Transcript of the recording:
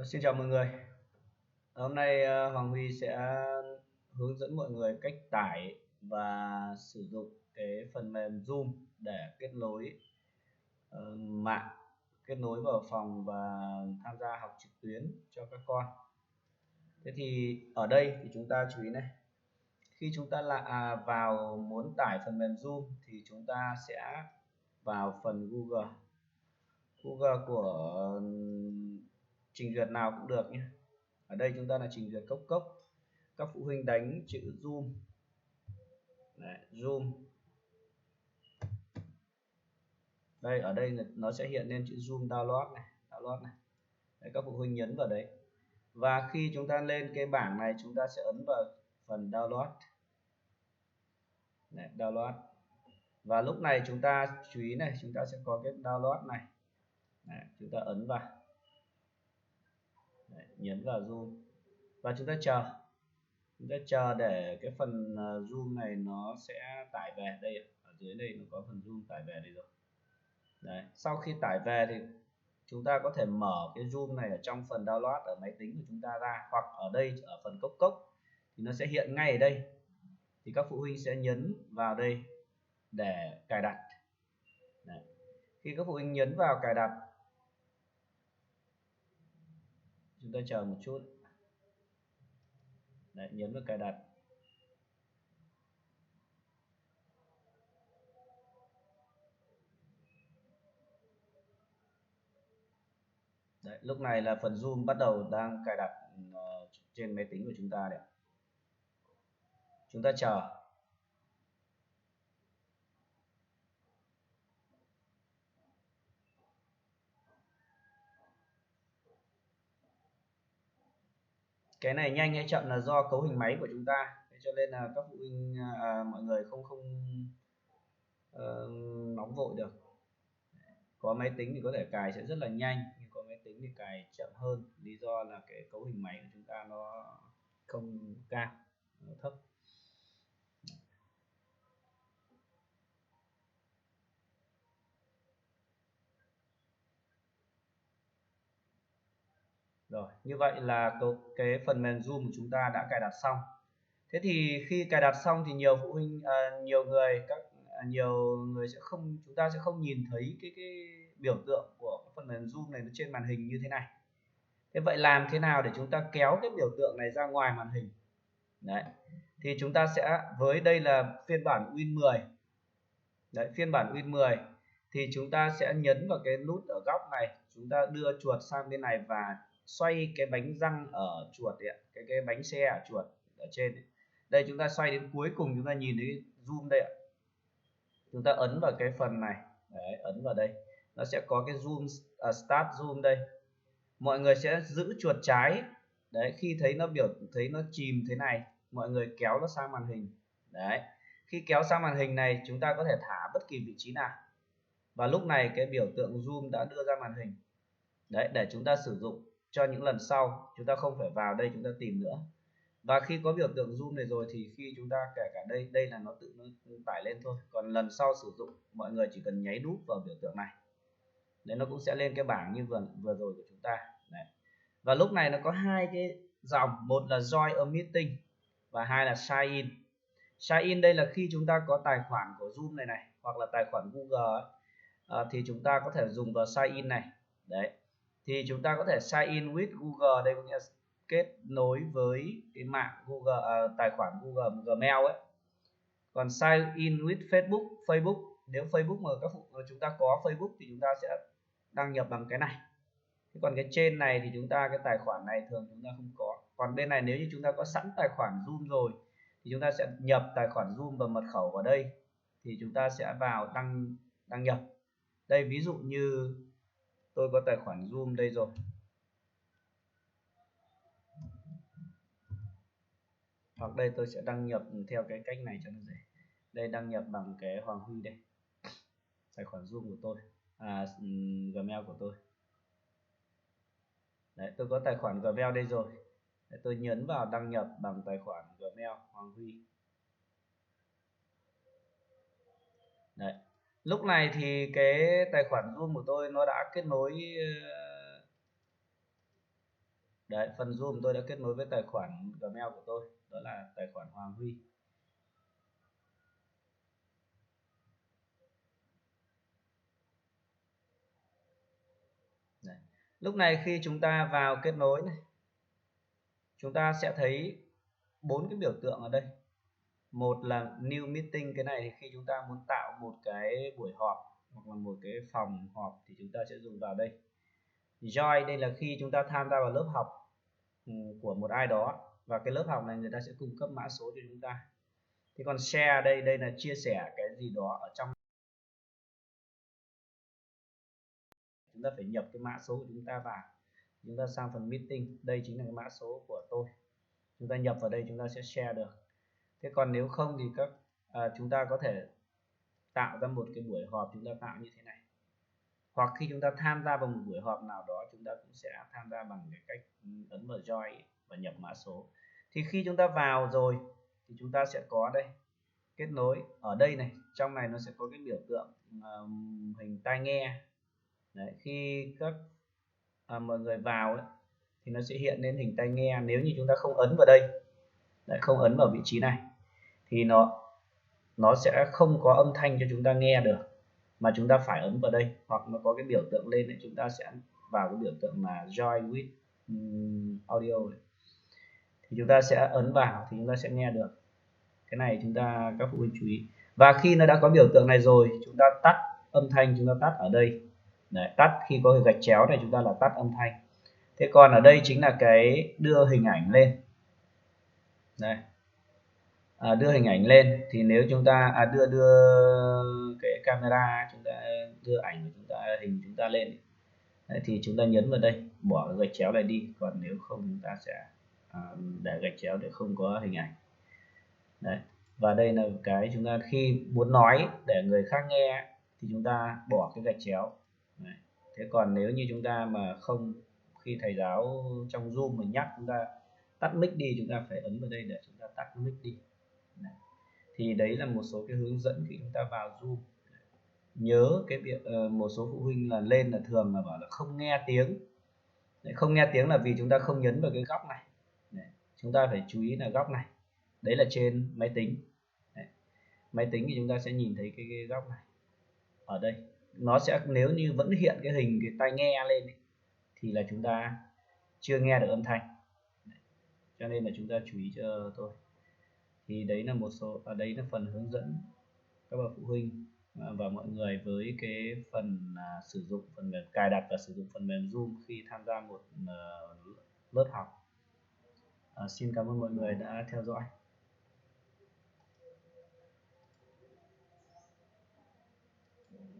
Xin chào mọi người. Hôm nay Hoàng Huy sẽ hướng dẫn mọi người cách tải và sử dụng cái phần mềm Zoom để kết nối mạng, kết nối vào phòng và tham gia học trực tuyến cho các con. Thế thì ở đây thì chúng ta chú ý này, khi chúng ta vào muốn tải phần mềm Zoom thì chúng ta sẽ vào phần Google của trình duyệt nào cũng được nhé. Ở đây chúng ta là trình duyệt cốc cốc, các phụ huynh đánh chữ Zoom. Đấy, Zoom. Đây, ở đây nó sẽ hiện lên chữ Zoom download này. Đấy, các phụ huynh nhấn vào đấy. Và khi chúng ta lên cái bảng này, chúng ta sẽ ấn vào phần download. Đấy, download. Và lúc này chúng ta chú ý này, chúng ta sẽ có cái download này. Đấy, chúng ta ấn vào. Đấy, nhấn vào Zoom. Và chúng ta chờ để cái phần Zoom này nó sẽ tải về. Đây, ở dưới đây nó có phần Zoom tải về đây rồi. Đấy, sau khi tải về thì chúng ta có thể mở cái Zoom này ở trong phần download ở máy tính của chúng ta ra, hoặc ở đây ở phần cốc cốc thì nó sẽ hiện ngay ở đây, thì các phụ huynh sẽ nhấn vào đây để cài đặt. Đấy. Khi các phụ huynh nhấn vào cài đặt, chúng ta chờ một chút. Đấy, nhấn vào cài đặt. Đấy, lúc này là phần Zoom bắt đầu đang cài đặt trên máy tính của chúng ta đấy. Chúng ta chờ. Cái này nhanh hay chậm là do cấu hình máy của chúng ta, thế cho nên là các phụ huynh mọi người không nóng vội được. Có máy tính thì có thể cài sẽ rất là nhanh, nhưng có máy tính thì cài chậm hơn, lý do là cái cấu hình máy của chúng ta nó không cao, nó thấp. Rồi, như vậy là cái phần mềm Zoom của chúng ta đã cài đặt xong. Thế thì khi cài đặt xong thì nhiều phụ huynh, nhiều người sẽ không, chúng ta sẽ không nhìn thấy cái biểu tượng của cái phần mềm Zoom này nó trên màn hình như thế này. Thế vậy làm thế nào để chúng ta kéo cái biểu tượng này ra ngoài màn hình? Đấy, thì chúng ta sẽ, với đây là phiên bản Win 10. Đấy, phiên bản Win 10 thì chúng ta sẽ nhấn vào cái nút ở góc này, chúng ta đưa chuột sang bên này và xoay cái bánh răng ở chuột ấy, cái bánh xe ở chuột ở trên ấy. Đây, chúng ta xoay đến cuối cùng chúng ta nhìn thấy zoom đây ạ. Chúng ta ấn vào cái phần này. Đấy, ấn vào đây nó sẽ có cái zoom, start zoom đây. Mọi người sẽ giữ chuột trái. Đấy, khi thấy nó chìm thế này, mọi người kéo nó sang màn hình. Đấy, khi kéo sang màn hình này chúng ta có thể thả bất kỳ vị trí nào, và lúc này cái biểu tượng zoom đã đưa ra màn hình. Đấy, để chúng ta sử dụng cho những lần sau, chúng ta không phải vào đây chúng ta tìm nữa. Và khi có biểu tượng zoom này rồi thì khi chúng ta kể cả đây là nó tự nó tải lên thôi, còn lần sau sử dụng mọi người chỉ cần nháy đúp vào biểu tượng này, đấy, nó cũng sẽ lên cái bảng như vừa rồi của chúng ta. Đấy. Và lúc này nó có hai cái dòng, một là join a meeting và hai là sign in. Sign in đây là khi chúng ta có tài khoản của Zoom này hoặc là tài khoản Google ấy, thì chúng ta có thể dùng vào sign in này. Đấy, thì chúng ta có thể sign in with Google, đây có nghĩa là kết nối với cái mạng Google, tài khoản Google Gmail ấy. Còn sign in with Facebook, nếu Facebook mà chúng ta có Facebook thì chúng ta sẽ đăng nhập bằng cái này. Thế còn cái trên này thì chúng ta, cái tài khoản này thường chúng ta không có. Còn bên này nếu như chúng ta có sẵn tài khoản Zoom rồi thì chúng ta sẽ nhập tài khoản Zoom và mật khẩu vào đây, thì chúng ta sẽ vào đăng nhập. Đây, ví dụ như tôi có tài khoản Zoom đây rồi, hoặc đây tôi sẽ đăng nhập theo cái cách này cho nó dễ. Đây, đăng nhập bằng cái Hoàng Huy đây, tài khoản Zoom của tôi, Gmail của tôi. Đấy, tôi có tài khoản Gmail đây rồi. Đấy, tôi nhấn vào đăng nhập bằng tài khoản Gmail Hoàng Huy. Đấy, lúc này thì cái tài khoản Zoom của tôi nó đã kết nối Đấy, phần Zoom tôi đã kết nối với tài khoản Gmail của tôi, đó là tài khoản Hoàng Huy. Đấy. Lúc này khi chúng ta vào kết nối này, chúng ta sẽ thấy 4 cái biểu tượng ở đây. Một là new meeting, cái này thì khi chúng ta muốn tạo một cái buổi họp hoặc là một cái phòng họp thì chúng ta sẽ dùng vào đây. Join, đây là khi chúng ta tham gia vào lớp học của một ai đó, và cái lớp học này người ta sẽ cung cấp mã số cho chúng ta. Thế còn share đây là chia sẻ cái gì đó ở trong, chúng ta phải nhập cái mã số của chúng ta vào. Chúng ta sang phần meeting, đây chính là cái mã số của tôi, chúng ta nhập vào đây chúng ta sẽ share được. Thế còn nếu không thì chúng ta có thể tạo ra một cái buổi họp, chúng ta tạo như thế này, hoặc khi chúng ta tham gia vào một buổi họp nào đó chúng ta cũng sẽ tham gia bằng cái cách ấn vào join và nhập mã số. Thì khi chúng ta vào rồi thì chúng ta sẽ có đây kết nối, ở đây này, trong này nó sẽ có cái biểu tượng hình tai nghe. Đấy, khi mọi người vào ấy, thì nó sẽ hiện lên hình tai nghe. Nếu như chúng ta không ấn vào đây, không ấn vào vị trí này thì nó sẽ không có âm thanh cho chúng ta nghe được, mà chúng ta phải ấn vào đây, hoặc nó có cái biểu tượng lên để chúng ta sẽ vào cái biểu tượng là join with audio này. Thì chúng ta sẽ ấn vào thì chúng ta sẽ nghe được. Cái này các phụ huynh chú ý. Và khi nó đã có biểu tượng này rồi, chúng ta tắt âm thanh, chúng ta tắt ở đây. Đấy, tắt khi có gạch chéo này chúng ta là tắt âm thanh. Thế còn ở đây chính là cái đưa hình ảnh lên. Đây. Đưa hình ảnh lên thì nếu chúng ta đưa cái camera, chúng ta đưa ảnh của chúng ta, hình chúng ta lên. Đấy, thì chúng ta nhấn vào đây, bỏ cái gạch chéo này đi, còn nếu không chúng ta sẽ để gạch chéo để không có hình ảnh. Đấy. Và đây là cái chúng ta khi muốn nói để người khác nghe thì chúng ta bỏ cái gạch chéo. Đấy. Thế còn nếu như chúng ta mà không, khi thầy giáo trong Zoom mình nhắc chúng ta tắt mic đi, chúng ta phải ấn vào đây để chúng ta tắt mic đi. Đấy. Thì đấy là một số cái hướng dẫn khi chúng ta vào Zoom. Nhớ cái việc một số phụ huynh là lên là thường là bảo là không nghe tiếng. Đấy, không nghe tiếng là vì chúng ta không nhấn vào cái góc này. Đấy, chúng ta phải chú ý là góc này, đấy là trên máy tính. Đấy, máy tính thì chúng ta sẽ nhìn thấy cái góc này ở đây, nó sẽ nếu như vẫn hiện cái hình cái tai nghe lên ấy, thì là chúng ta chưa nghe được âm thanh. Đấy, cho nên là chúng ta chú ý cho tôi. Thì đấy là một số, ở đây là phần hướng dẫn các bậc phụ huynh và mọi người với cái phần sử dụng phần mềm, cài đặt và sử dụng phần mềm Zoom khi tham gia một lớp học. Xin cảm ơn mọi người đã theo dõi.